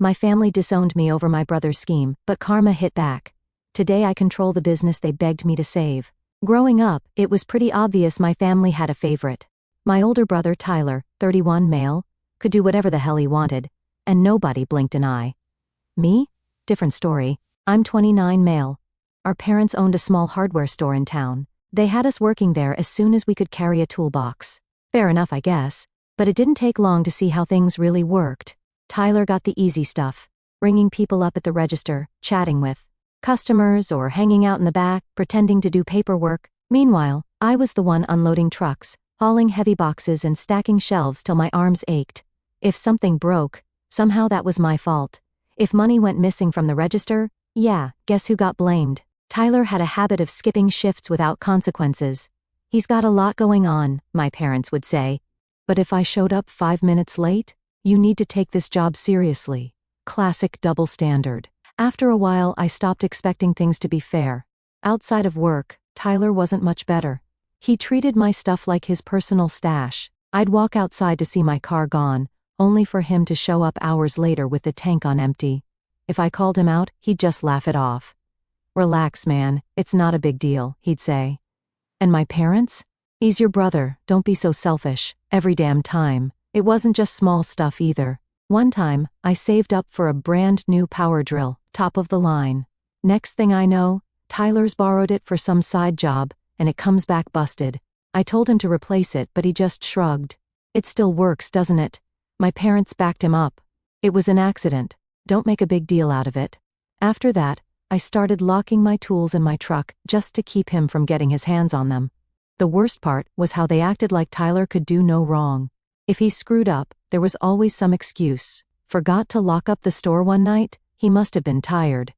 My family disowned me over my brother's scheme, but karma hit back. Today I control the business they begged me to save. Growing up, it was pretty obvious my family had a favorite. My older brother Tyler, 31 male, could do whatever the hell he wanted, and nobody blinked an eye. Me? Different story. I'm 29 male. Our parents owned a small hardware store in town. They had us working there as soon as we could carry a toolbox. Fair enough, I guess. But it didn't take long to see how things really worked. Tyler got the easy stuff, ringing people up at the register, chatting with customers, or hanging out in the back, pretending to do paperwork. Meanwhile, I was the one unloading trucks, hauling heavy boxes and stacking shelves till my arms ached. If something broke, somehow that was my fault. If money went missing from the register, yeah, guess who got blamed? Tyler had a habit of skipping shifts without consequences. He's got a lot going on, my parents would say. But if I showed up 5 minutes late, you need to take this job seriously. Classic double standard. After a while, I stopped expecting things to be fair. Outside of work, Tyler wasn't much better. He treated my stuff like his personal stash. I'd walk outside to see my car gone, only for him to show up hours later with the tank on empty. If I called him out, he'd just laugh it off. Relax, man, it's not a big deal, he'd say. And my parents? He's your brother, don't be so selfish, every damn time. It wasn't just small stuff either. One time, I saved up for a brand new power drill, top of the line. Next thing I know, Tyler's borrowed it for some side job, and it comes back busted. I told him to replace it, but he just shrugged. It still works, doesn't it? My parents backed him up. It was an accident. Don't make a big deal out of it. After that, I started locking my tools in my truck just to keep him from getting his hands on them. The worst part was how they acted like Tyler could do no wrong. If he screwed up, there was always some excuse. Forgot to lock up the store one night? He must have been tired.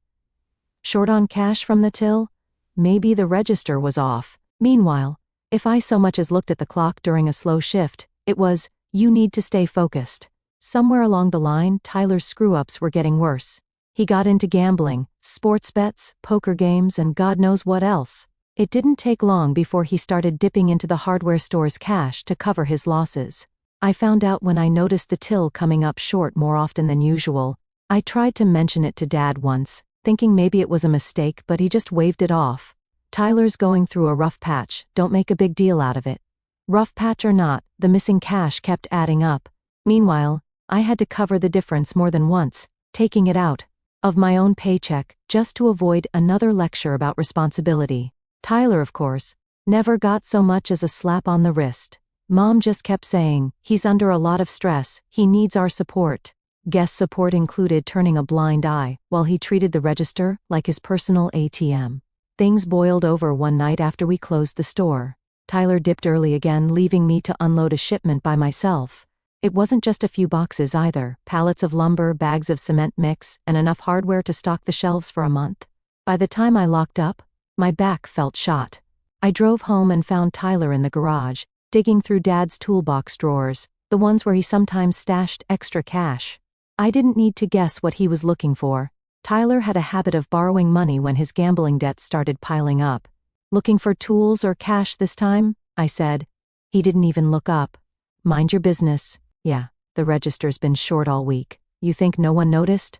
Short on cash from the till? Maybe the register was off. Meanwhile, if I so much as looked at the clock during a slow shift, it was, you need to stay focused. Somewhere along the line, Tyler's screw-ups were getting worse. He got into gambling, sports bets, poker games, and God knows what else. It didn't take long before he started dipping into the hardware store's cash to cover his losses. I found out when I noticed the till coming up short more often than usual. I tried to mention it to Dad once, thinking maybe it was a mistake, but he just waved it off. Tyler's going through a rough patch, don't make a big deal out of it. Rough patch or not, the missing cash kept adding up. Meanwhile, I had to cover the difference more than once, taking it out of my own paycheck, just to avoid another lecture about responsibility. Tyler, of course, never got so much as a slap on the wrist. Mom just kept saying, he's under a lot of stress, he needs our support. Guess support included turning a blind eye, while he treated the register like his personal ATM. Things boiled over one night after we closed the store. Tyler dipped early again, leaving me to unload a shipment by myself. It wasn't just a few boxes either, pallets of lumber, bags of cement mix, and enough hardware to stock the shelves for a month. By the time I locked up, my back felt shot. I drove home and found Tyler in the garage, digging through Dad's toolbox drawers, the ones where he sometimes stashed extra cash. I didn't need to guess what he was looking for. Tyler had a habit of borrowing money when his gambling debts started piling up. Looking for tools or cash this time? I said. He didn't even look up. Mind your business. Yeah, the register's been short all week. You think no one noticed?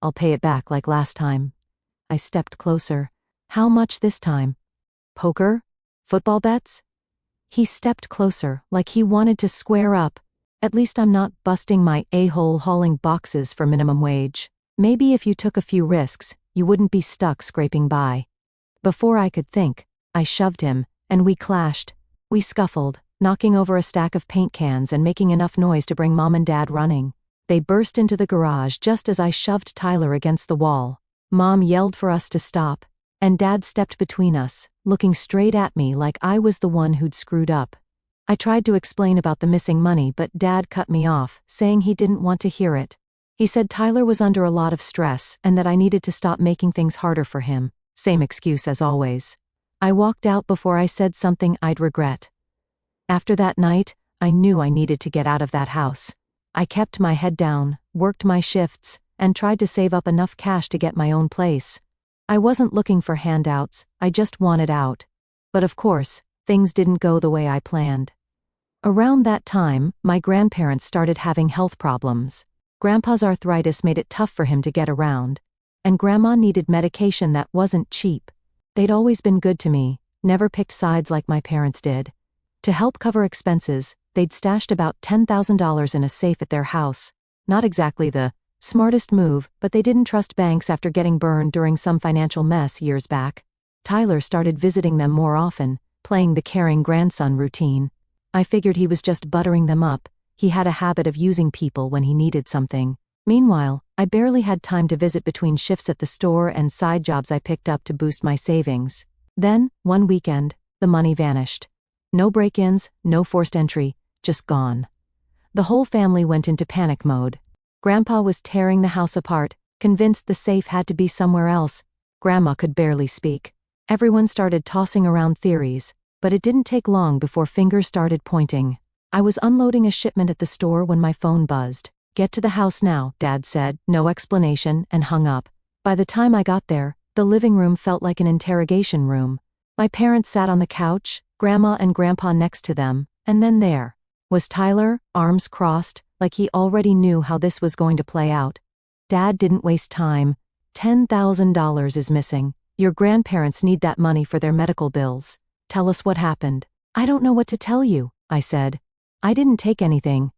I'll pay it back like last time. I stepped closer. How much this time? Poker? Football bets? He stepped closer, like he wanted to square up. At least I'm not busting my a-hole hauling boxes for minimum wage. Maybe if you took a few risks, you wouldn't be stuck scraping by. Before I could think, I shoved him, and we clashed. We scuffled, knocking over a stack of paint cans and making enough noise to bring Mom and Dad running. They burst into the garage just as I shoved Tyler against the wall. Mom yelled for us to stop, and Dad stepped between us, looking straight at me like I was the one who'd screwed up. I tried to explain about the missing money, but Dad cut me off, saying he didn't want to hear it. He said Tyler was under a lot of stress and that I needed to stop making things harder for him. Same excuse as always. I walked out before I said something I'd regret. After that night, I knew I needed to get out of that house. I kept my head down, worked my shifts, and tried to save up enough cash to get my own place. I wasn't looking for handouts, I just wanted out. But of course, things didn't go the way I planned. Around that time, my grandparents started having health problems. Grandpa's arthritis made it tough for him to get around. And Grandma needed medication that wasn't cheap. They'd always been good to me, never picked sides like my parents did. To help cover expenses, they'd stashed about $10,000 in a safe at their house. Not exactly the smartest move, but they didn't trust banks after getting burned during some financial mess years back. Tyler started visiting them more often, playing the caring grandson routine. I figured he was just buttering them up. He had a habit of using people when he needed something. Meanwhile, I barely had time to visit between shifts at the store and side jobs I picked up to boost my savings. Then, one weekend, the money vanished. No break-ins, no forced entry, just gone. The whole family went into panic mode. Grandpa was tearing the house apart, convinced the safe had to be somewhere else. Grandma could barely speak. Everyone started tossing around theories, but it didn't take long before fingers started pointing. I was unloading a shipment at the store when my phone buzzed. "Get to the house now," Dad said, no explanation, and hung up. By the time I got there, the living room felt like an interrogation room. My parents sat on the couch, Grandma and Grandpa next to them, and then there was Tyler, arms crossed, like he already knew how this was going to play out. Dad didn't waste time. $10,000 is missing. Your grandparents need that money for their medical bills. Tell us what happened. I don't know what to tell you, I said. I didn't take anything.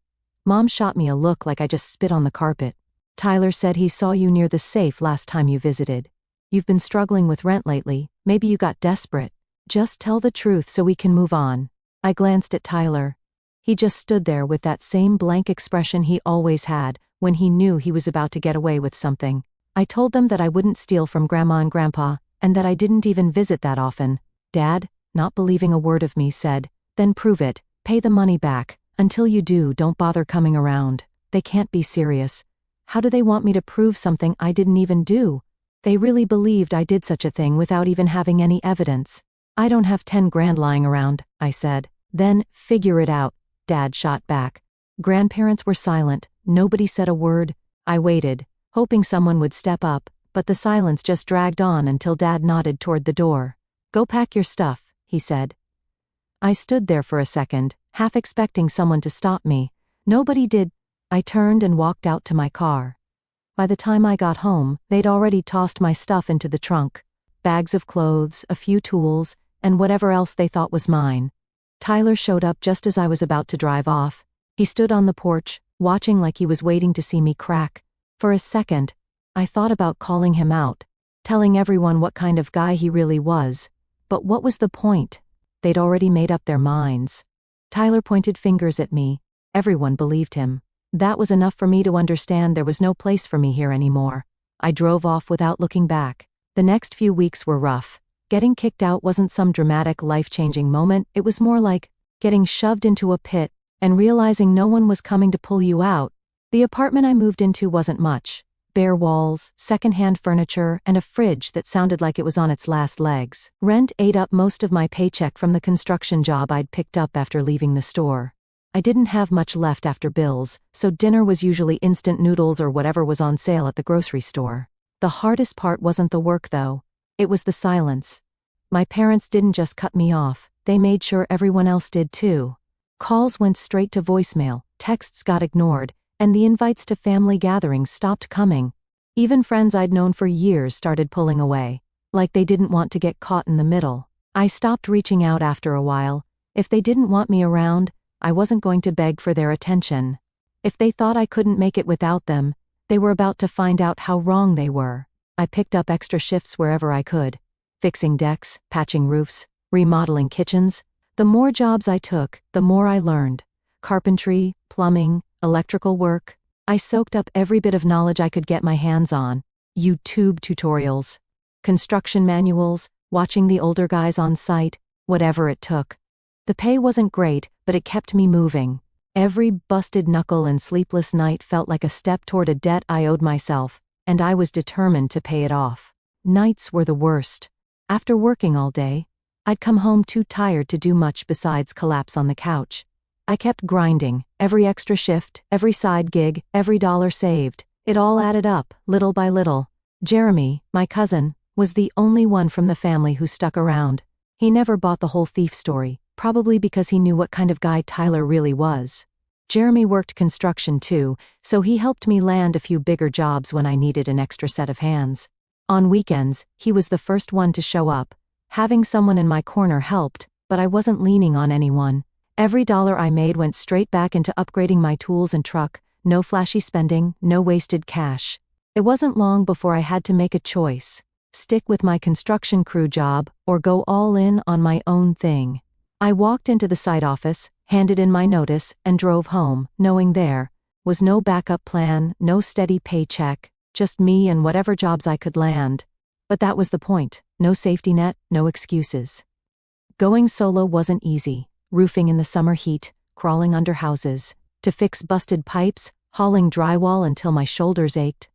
Mom shot me a look like I just spit on the carpet. Tyler said he saw you near the safe last time you visited. You've been struggling with rent lately, maybe you got desperate. Just tell the truth so we can move on. I glanced at Tyler. He just stood there with that same blank expression he always had when he knew he was about to get away with something. I told them that I wouldn't steal from Grandma and Grandpa, and that I didn't even visit that often. Dad, not believing a word of me, said, "Then prove it. Pay the money back. Until you do, don't bother coming around. They can't be serious. How do they want me to prove something I didn't even do? They really believed I did such a thing without even having any evidence. I don't have 10 grand lying around," I said. "Then, figure it out," Dad shot back. Grandparents were silent. Nobody said a word. I waited, hoping someone would step up, but the silence just dragged on until Dad nodded toward the door. "Go pack your stuff," he said. I stood there for a second, half expecting someone to stop me. Nobody did. I turned and walked out to my car. By the time I got home, they'd already tossed my stuff into the trunk. Bags of clothes, a few tools, and whatever else they thought was mine. Tyler showed up just as I was about to drive off. He stood on the porch, watching like he was waiting to see me crack. For a second, I thought about calling him out, telling everyone what kind of guy he really was. But what was the point? They'd already made up their minds. Tyler pointed fingers at me. Everyone believed him. That was enough for me to understand there was no place for me here anymore. I drove off without looking back. The next few weeks were rough. Getting kicked out wasn't some dramatic, life-changing moment. It was more like getting shoved into a pit and realizing no one was coming to pull you out. The apartment I moved into wasn't much. Bare walls, second-hand furniture, and a fridge that sounded like it was on its last legs. Rent ate up most of my paycheck from the construction job I'd picked up after leaving the store. I didn't have much left after bills, so dinner was usually instant noodles or whatever was on sale at the grocery store. The hardest part wasn't the work, though. It was the silence. My parents didn't just cut me off, they made sure everyone else did too. Calls went straight to voicemail, texts got ignored, and the invites to family gatherings stopped coming. Even friends I'd known for years started pulling away, like they didn't want to get caught in the middle. I stopped reaching out after a while. If they didn't want me around, I wasn't going to beg for their attention. If they thought I couldn't make it without them, they were about to find out how wrong they were. I picked up extra shifts wherever I could. Fixing decks, patching roofs, remodeling kitchens. The more jobs I took, the more I learned. Carpentry, plumbing, electrical work. I soaked up every bit of knowledge I could get my hands on. YouTube tutorials, construction manuals, watching the older guys on site, whatever it took. The pay wasn't great, but it kept me moving. Every busted knuckle and sleepless night felt like a step toward a debt I owed myself, and I was determined to pay it off. Nights were the worst. After working all day, I'd come home too tired to do much besides collapse on the couch. I kept grinding, every extra shift, every side gig, every dollar saved. It all added up, little by little. Jeremy, my cousin, was the only one from the family who stuck around. He never bought the whole thief story, probably because he knew what kind of guy Tyler really was. Jeremy worked construction too, so he helped me land a few bigger jobs when I needed an extra set of hands. On weekends, he was the first one to show up. Having someone in my corner helped, but I wasn't leaning on anyone. Every dollar I made went straight back into upgrading my tools and truck, no flashy spending, no wasted cash. It wasn't long before I had to make a choice: stick with my construction crew job, or go all in on my own thing. I walked into the site office, handed in my notice, and drove home, knowing there was no backup plan, no steady paycheck, just me and whatever jobs I could land. But that was the point: no safety net, no excuses. Going solo wasn't easy. Roofing in the summer heat, crawling under houses, to fix busted pipes, hauling drywall until my shoulders ached.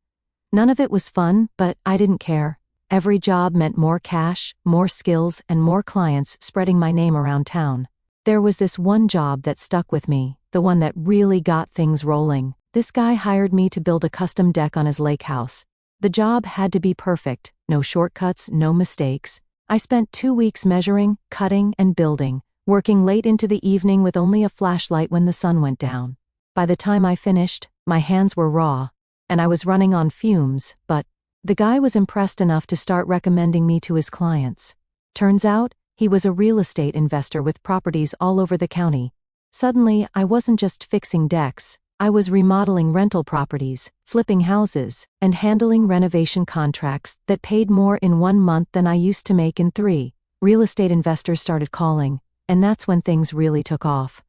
None of it was fun, but I didn't care. Every job meant more cash, more skills, and more clients spreading my name around town. There was this one job that stuck with me, the one that really got things rolling. This guy hired me to build a custom deck on his lake house. The job had to be perfect, no shortcuts, no mistakes. I spent 2 weeks measuring, cutting, and building, working late into the evening with only a flashlight when the sun went down. By the time I finished, my hands were raw, and I was running on fumes, but the guy was impressed enough to start recommending me to his clients. Turns out, he was a real estate investor with properties all over the county. Suddenly, I wasn't just fixing decks, I was remodeling rental properties, flipping houses, and handling renovation contracts that paid more in 1 month than I used to make in 3. Real estate investors started calling, and that's when things really took off.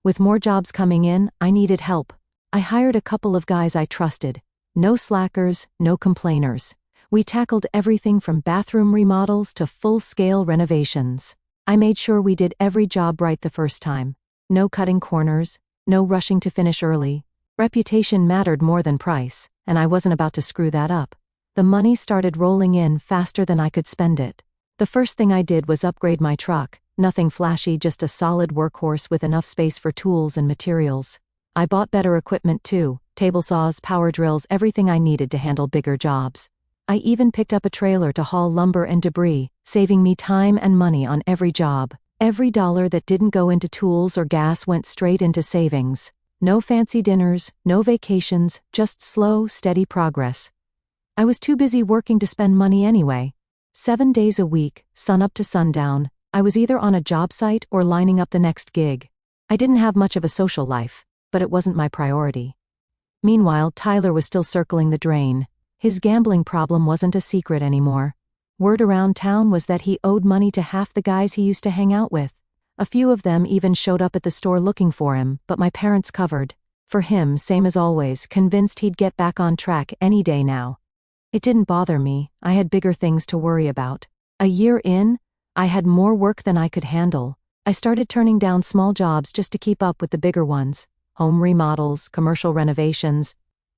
With more jobs coming in, I needed help. I hired a couple of guys I trusted. No slackers, no complainers. We tackled everything from bathroom remodels to full-scale renovations. I made sure we did every job right the first time. No cutting corners, no rushing to finish early. Reputation mattered more than price, and I wasn't about to screw that up. The money started rolling in faster than I could spend it. The first thing I did was upgrade my truck. Nothing flashy, just a solid workhorse with enough space for tools and materials. I bought better equipment too: table saws, power drills, everything I needed to handle bigger jobs. I even picked up a trailer to haul lumber and debris, saving me time and money on every job. Every dollar that didn't go into tools or gas went straight into savings. No fancy dinners, no vacations, just slow, steady progress. I was too busy working to spend money anyway. 7 days a week, sun up to sundown, I was either on a job site or lining up the next gig. I didn't have much of a social life, but it wasn't my priority. Meanwhile, Tyler was still circling the drain. His gambling problem wasn't a secret anymore. Word around town was that he owed money to half the guys he used to hang out with. A few of them even showed up at the store looking for him, but my parents covered. For him, same as always, convinced he'd get back on track any day now. It didn't bother me. I had bigger things to worry about. A year in, I had more work than I could handle. I started turning down small jobs just to keep up with the bigger ones. Home remodels, commercial renovations,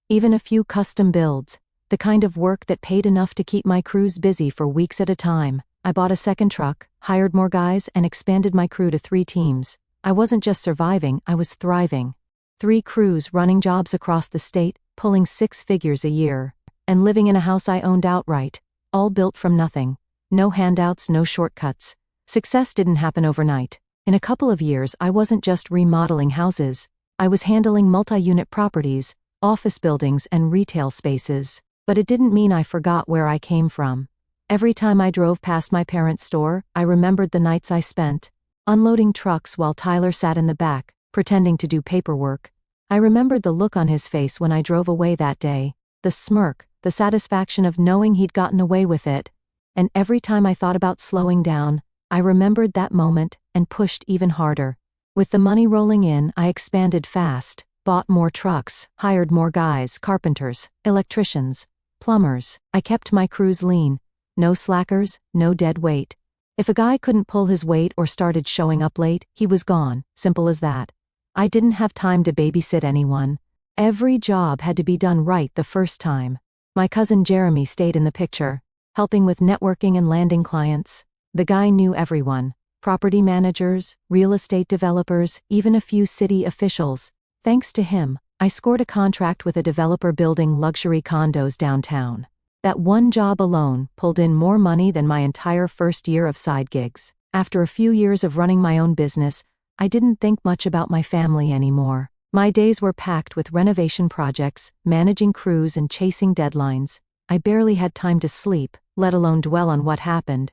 even a few custom builds. The kind of work that paid enough to keep my crews busy for weeks at a time. I bought a second truck, hired more guys, and expanded my crew to 3 teams. I wasn't just surviving, I was thriving. 3 crews running jobs across the state, pulling 6 figures a year, and living in a house I owned outright, all built from nothing. No handouts, no shortcuts. Success didn't happen overnight. In a couple of years, I wasn't just remodeling houses. I was handling multi-unit properties, office buildings, and retail spaces. But it didn't mean I forgot where I came from. Every time I drove past my parents' store, I remembered the nights I spent unloading trucks while Tyler sat in the back, pretending to do paperwork. I remembered the look on his face when I drove away that day, the smirk, the satisfaction of knowing he'd gotten away with it. And every time I thought about slowing down, I remembered that moment and pushed even harder. With the money rolling in, I expanded fast, bought more trucks, hired more guys, carpenters, electricians, plumbers. I kept my crews lean. No slackers, no dead weight. If a guy couldn't pull his weight or started showing up late, he was gone, simple as that. I didn't have time to babysit anyone. Every job had to be done right the first time. My cousin Jeremy stayed in the picture, helping with networking and landing clients. The guy knew everyone: property managers, real estate developers, even a few city officials. Thanks to him, I scored a contract with a developer building luxury condos downtown. That one job alone pulled in more money than my entire first year of side gigs. After a few years of running my own business, I didn't think much about my family anymore. My days were packed with renovation projects, managing crews and chasing deadlines. I barely had time to sleep, let alone dwell on what happened.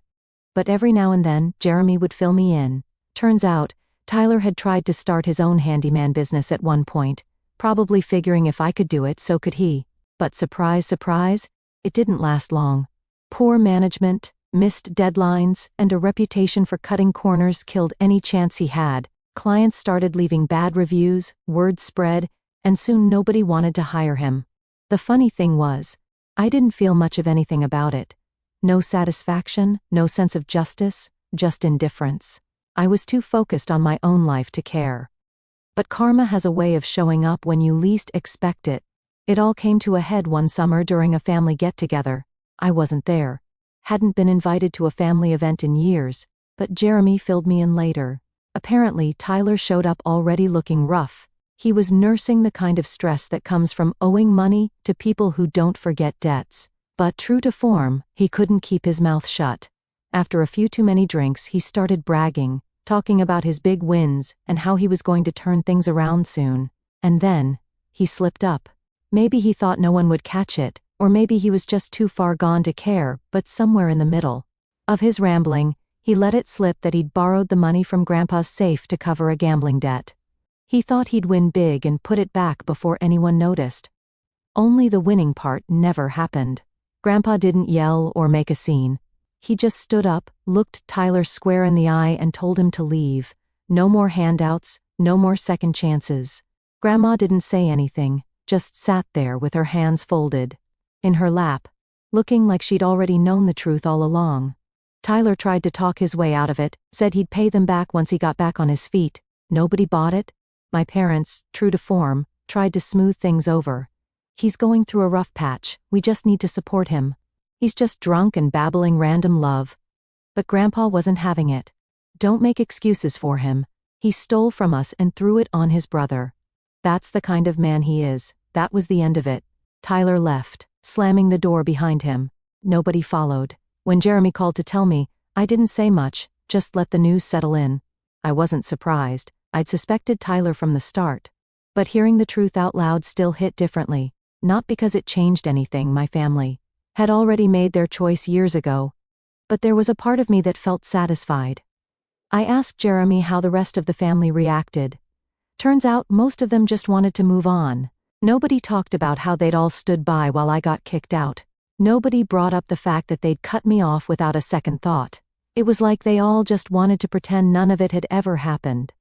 But every now and then, Jeremy would fill me in. Turns out, Tyler had tried to start his own handyman business at one point, probably figuring if I could do it, so could he. But surprise, surprise, it didn't last long. Poor management, missed deadlines, and a reputation for cutting corners killed any chance he had. Clients started leaving bad reviews, word spread, and soon nobody wanted to hire him. The funny thing was, I didn't feel much of anything about it. No satisfaction, no sense of justice, just indifference. I was too focused on my own life to care. But karma has a way of showing up when you least expect it. It all came to a head one summer during a family get-together. I wasn't there. Hadn't been invited to a family event in years, but Jeremy filled me in later. Apparently, Tyler showed up already looking rough. He was nursing the kind of stress that comes from owing money to people who don't forget debts. But true to form, he couldn't keep his mouth shut. After a few too many drinks, he started bragging, talking about his big wins and how he was going to turn things around soon. And then, he slipped up. Maybe he thought no one would catch it, or maybe he was just too far gone to care, but somewhere in the middle of his rambling, he let it slip that he'd borrowed the money from Grandpa's safe to cover a gambling debt. He thought he'd win big and put it back before anyone noticed. Only the winning part never happened. Grandpa didn't yell or make a scene. He just stood up, looked Tyler square in the eye and told him to leave. No more handouts, no more second chances. Grandma didn't say anything, just sat there with her hands folded in her lap, looking like she'd already known the truth all along. Tyler tried to talk his way out of it, said he'd pay them back once he got back on his feet. Nobody bought it. My parents, true to form, tried to smooth things over. He's going through a rough patch, we just need to support him. He's just drunk and babbling random love. But Grandpa wasn't having it. Don't make excuses for him. He stole from us and threw it on his brother. That's the kind of man he is. That was the end of it. Tyler left, slamming the door behind him. Nobody followed. When Jeremy called to tell me, I didn't say much, just let the news settle in. I wasn't surprised. I'd suspected Tyler from the start. But hearing the truth out loud still hit differently. Not because it changed anything, my family had already made their choice years ago. But there was a part of me that felt satisfied. I asked Jeremy how the rest of the family reacted. Turns out most of them just wanted to move on. Nobody talked about how they'd all stood by while I got kicked out. Nobody brought up the fact that they'd cut me off without a second thought. It was like they all just wanted to pretend none of it had ever happened.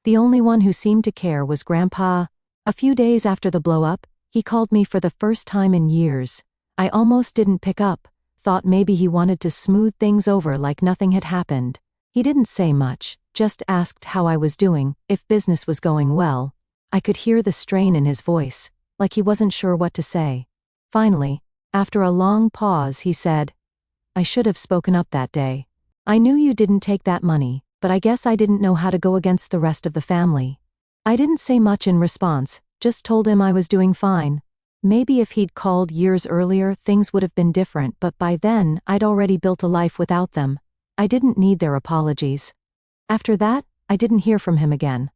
The only one who seemed to care was Grandpa. A few days after the blow-up, he called me for the first time in years. I almost didn't pick up, thought maybe he wanted to smooth things over like nothing had happened. He didn't say much, just asked how I was doing, if business was going well. I could hear the strain in his voice, like he wasn't sure what to say. Finally, after a long pause, he said, I should have spoken up that day. I knew you didn't take that money, but I guess I didn't know how to go against the rest of the family. I didn't say much in response, just told him I was doing fine. Maybe if he'd called years earlier, things would have been different, but by then, I'd already built a life without them. I didn't need their apologies. After that, I didn't hear from him again.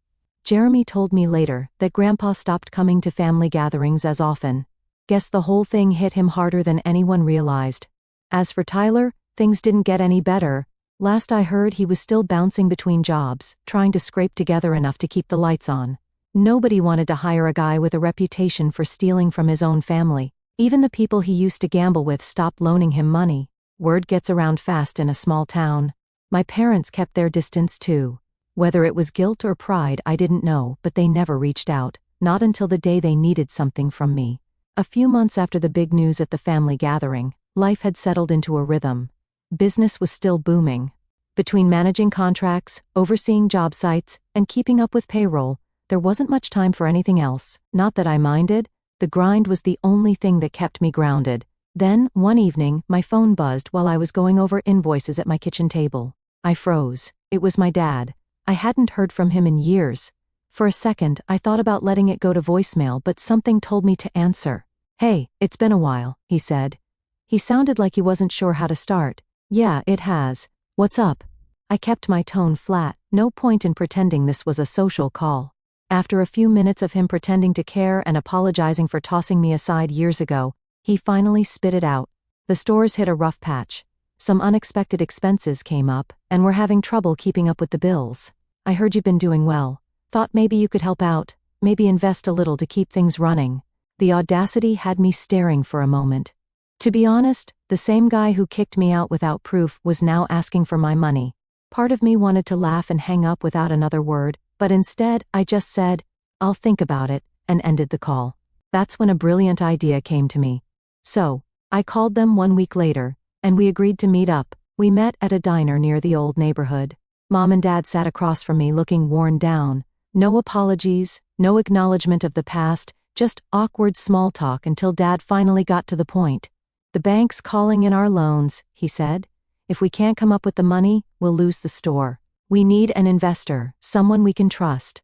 Jeremy told me later that Grandpa stopped coming to family gatherings as often. Guess the whole thing hit him harder than anyone realized. As for Tyler, things didn't get any better. Last I heard, he was still bouncing between jobs, trying to scrape together enough to keep the lights on. Nobody wanted to hire a guy with a reputation for stealing from his own family. Even the people he used to gamble with stopped loaning him money. Word gets around fast in a small town. My parents kept their distance too. Whether it was guilt or pride, I didn't know, but they never reached out, not until the day they needed something from me. A few months after the big news at the family gathering, life had settled into a rhythm. Business was still booming. Between managing contracts, overseeing job sites, and keeping up with payroll, there wasn't much time for anything else. Not that I minded. The grind was the only thing that kept me grounded. Then, one evening, my phone buzzed while I was going over invoices at my kitchen table. I froze. It was my dad. I hadn't heard from him in years. For a second, I thought about letting it go to voicemail, but something told me to answer. Hey, it's been a while, he said. He sounded like he wasn't sure how to start. Yeah, it has. What's up? I kept my tone flat. No point in pretending this was a social call. After a few minutes of him pretending to care and apologizing for tossing me aside years ago, he finally spit it out. The stores hit a rough patch. Some unexpected expenses came up, and we're having trouble keeping up with the bills. I heard you've been doing well. Thought maybe you could help out, maybe invest a little to keep things running. The audacity had me staring for a moment. To be honest, the same guy who kicked me out without proof was now asking for my money. Part of me wanted to laugh and hang up without another word, but instead, I just said, "I'll think about it," and ended the call. That's when a brilliant idea came to me. So, I called them 1 week later, and we agreed to meet up. We met at a diner near the old neighborhood. Mom and Dad sat across from me looking worn down. No apologies, no acknowledgement of the past, just awkward small talk until Dad finally got to the point. "The bank's calling in our loans," he said. "If we can't come up with the money, we'll lose the store. We need an investor, someone we can trust."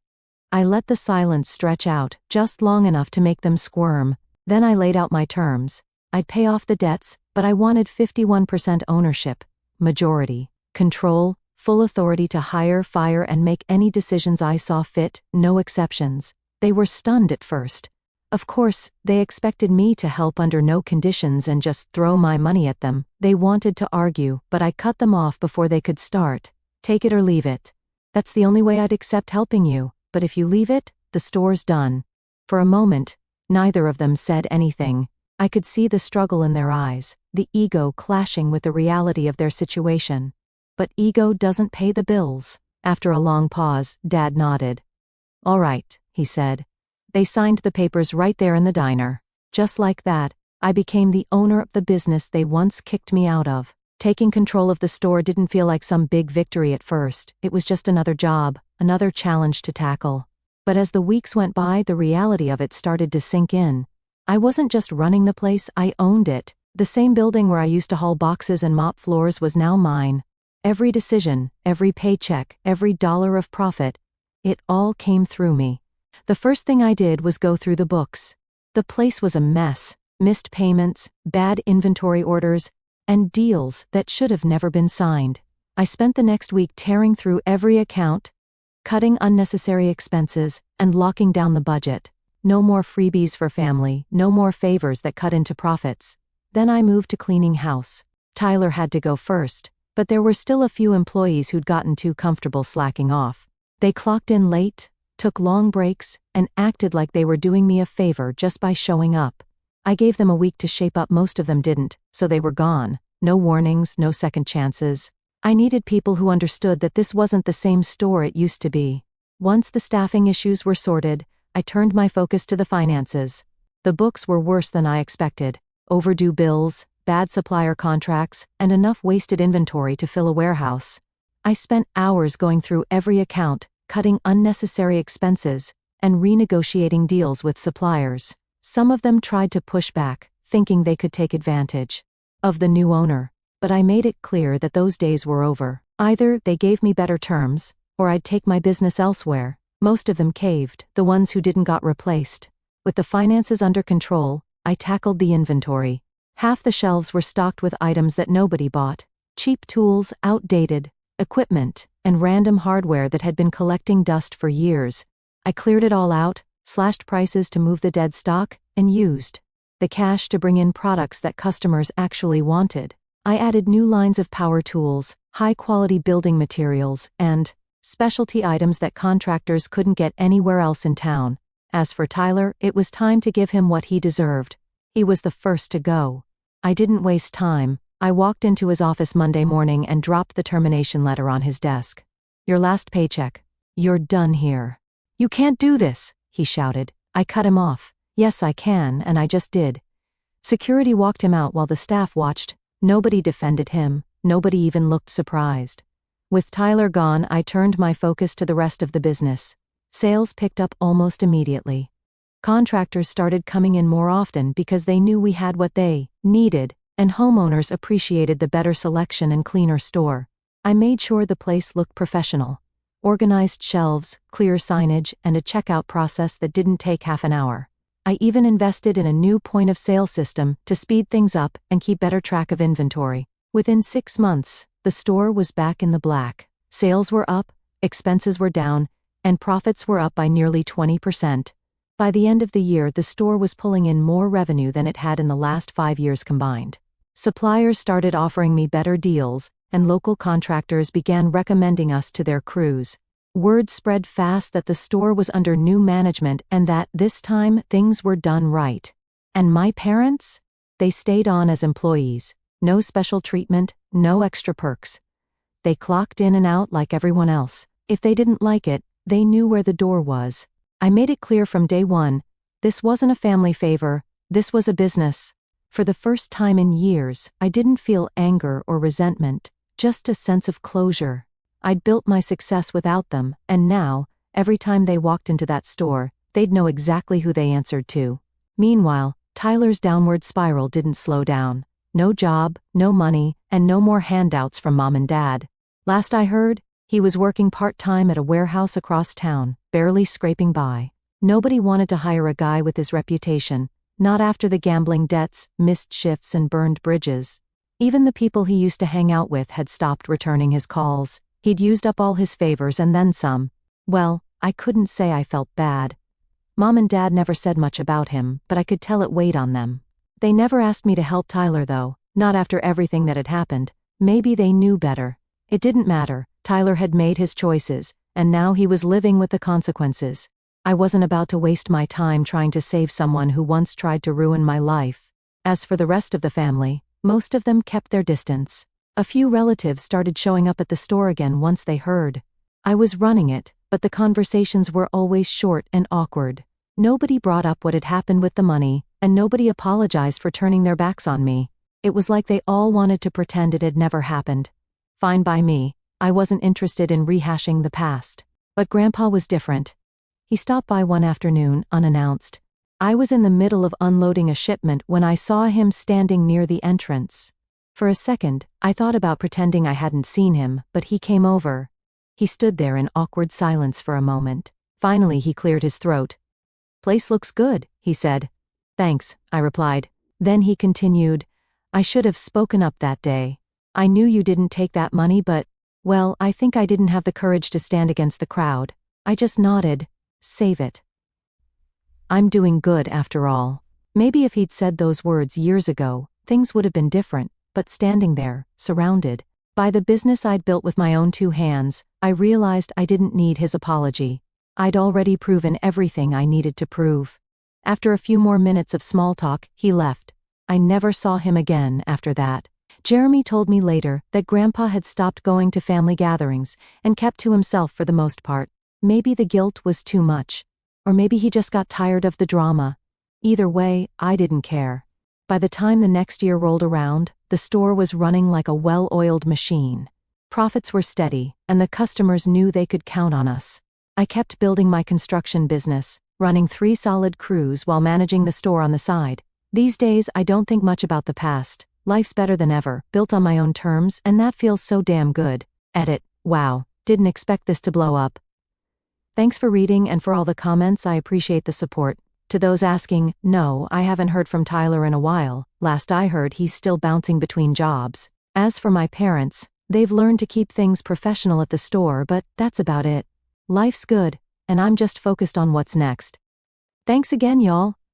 I let the silence stretch out, just long enough to make them squirm. Then I laid out my terms. I'd pay off the debts, but I wanted 51% ownership, majority, control, full authority to hire, fire, and make any decisions I saw fit, no exceptions. They were stunned at first. Of course, they expected me to help under no conditions and just throw my money at them. They wanted to argue, but I cut them off before they could start. "Take it or leave it. That's the only way I'd accept helping you, but if you leave it, the store's done." For a moment, neither of them said anything. I could see the struggle in their eyes, the ego clashing with the reality of their situation. But ego doesn't pay the bills. After a long pause, Dad nodded. "All right," he said. They signed the papers right there in the diner. Just like that, I became the owner of the business they once kicked me out of. Taking control of the store didn't feel like some big victory at first. It was just another job, another challenge to tackle. But as the weeks went by, the reality of it started to sink in. I wasn't just running the place, I owned it. The same building where I used to haul boxes and mop floors was now mine. Every decision, every paycheck, every dollar of profit, it all came through me. The first thing I did was go through the books. The place was a mess. Missed payments, bad inventory orders, and deals that should have never been signed. I spent the next week tearing through every account, cutting unnecessary expenses, and locking down the budget. No more freebies for family, no more favors that cut into profits. Then I moved to cleaning house. Tyler had to go first, but there were still a few employees who'd gotten too comfortable slacking off. They clocked in late, took long breaks, and acted like they were doing me a favor just by showing up. I gave them a week to shape up. Most of them didn't, so they were gone. No warnings, no second chances. I needed people who understood that this wasn't the same store it used to be. Once the staffing issues were sorted, I turned my focus to the finances. The books were worse than I expected. Overdue bills, bad supplier contracts, and enough wasted inventory to fill a warehouse. I spent hours going through every account, cutting unnecessary expenses, and renegotiating deals with suppliers. Some of them tried to push back, thinking they could take advantage of the new owner, but I made it clear that those days were over. Either they gave me better terms, or I'd take my business elsewhere. Most of them caved, the ones who didn't got replaced. With the finances under control, I tackled the inventory. Half the shelves were stocked with items that nobody bought. Cheap tools, outdated equipment, and random hardware that had been collecting dust for years. I cleared it all out, slashed prices to move the dead stock, and used the cash to bring in products that customers actually wanted. I added new lines of power tools, high-quality building materials, and specialty items that contractors couldn't get anywhere else in town. As for Tyler, it was time to give him what he deserved. He was the first to go. I didn't waste time. I walked into his office Monday morning and dropped the termination letter on his desk. "Your last paycheck. You're done here." "You can't do this," he shouted. I cut him off. "Yes, I can, and I just did." Security walked him out while the staff watched. Nobody defended him. Nobody even looked surprised. With Tyler gone, I turned my focus to the rest of the business. Sales picked up almost immediately. Contractors started coming in more often because they knew we had what they needed, and homeowners appreciated the better selection and cleaner store. I made sure the place looked professional. Organized shelves, clear signage, and a checkout process that didn't take half an hour. I even invested in a new point-of-sale system to speed things up and keep better track of inventory. Within 6 months, the store was back in the black. Sales were up, expenses were down, and profits were up by nearly 20%. By the end of the year, the store was pulling in more revenue than it had in the last 5 years combined. Suppliers started offering me better deals, and local contractors began recommending us to their crews. Word spread fast that the store was under new management and that, this time, things were done right. And my parents? They stayed on as employees. No special treatment, no extra perks. They clocked in and out like everyone else. If they didn't like it, they knew where the door was. I made it clear from day one, this wasn't a family favor, this was a business. For the first time in years, I didn't feel anger or resentment, just a sense of closure. I'd built my success without them, and now, every time they walked into that store, they'd know exactly who they answered to. Meanwhile, Tyler's downward spiral didn't slow down. No job, no money, and no more handouts from mom and dad. Last I heard, he was working part-time at a warehouse across town, barely scraping by. Nobody wanted to hire a guy with his reputation, not after the gambling debts, missed shifts, and burned bridges. Even the people he used to hang out with had stopped returning his calls. He'd used up all his favors and then some. Well, I couldn't say I felt bad. Mom and Dad never said much about him, but I could tell it weighed on them. They never asked me to help Tyler though, not after everything that had happened. Maybe they knew better. It didn't matter. Tyler had made his choices, and now he was living with the consequences. I wasn't about to waste my time trying to save someone who once tried to ruin my life. As for the rest of the family, most of them kept their distance. A few relatives started showing up at the store again once they heard. I was running it, but the conversations were always short and awkward. Nobody brought up what had happened with the money, and nobody apologized for turning their backs on me. It was like they all wanted to pretend it had never happened. Fine by me. I wasn't interested in rehashing the past. But Grandpa was different. He stopped by one afternoon, unannounced. I was in the middle of unloading a shipment when I saw him standing near the entrance. For a second, I thought about pretending I hadn't seen him, but he came over. He stood there in awkward silence for a moment. Finally, he cleared his throat. "Place looks good," he said. "Thanks," I replied. Then he continued, "I should have spoken up that day. I knew you didn't take that money, but, well, I think I didn't have the courage to stand against the crowd. I just nodded. Save it. I'm doing good after all." Maybe if he'd said those words years ago, things would have been different, but standing there, surrounded by the business I'd built with my own 2 hands, I realized I didn't need his apology. I'd already proven everything I needed to prove. After a few more minutes of small talk, he left. I never saw him again after that. Jeremy told me later that Grandpa had stopped going to family gatherings and kept to himself for the most part. Maybe the guilt was too much. Or maybe he just got tired of the drama. Either way, I didn't care. By the time the next year rolled around, the store was running like a well-oiled machine. Profits were steady, and the customers knew they could count on us. I kept building my construction business, running 3 solid crews while managing the store on the side. These days, I don't think much about the past. Life's better than ever, built on my own terms, and that feels so damn good. Edit. Wow, didn't expect this to blow up. Thanks for reading and for all the comments. I appreciate the support. To those asking, no, I haven't heard from Tyler in a while. Last I heard, he's still bouncing between jobs. As for my parents, they've learned to keep things professional at the store, but that's about it. Life's good, and I'm just focused on what's next. Thanks again, y'all.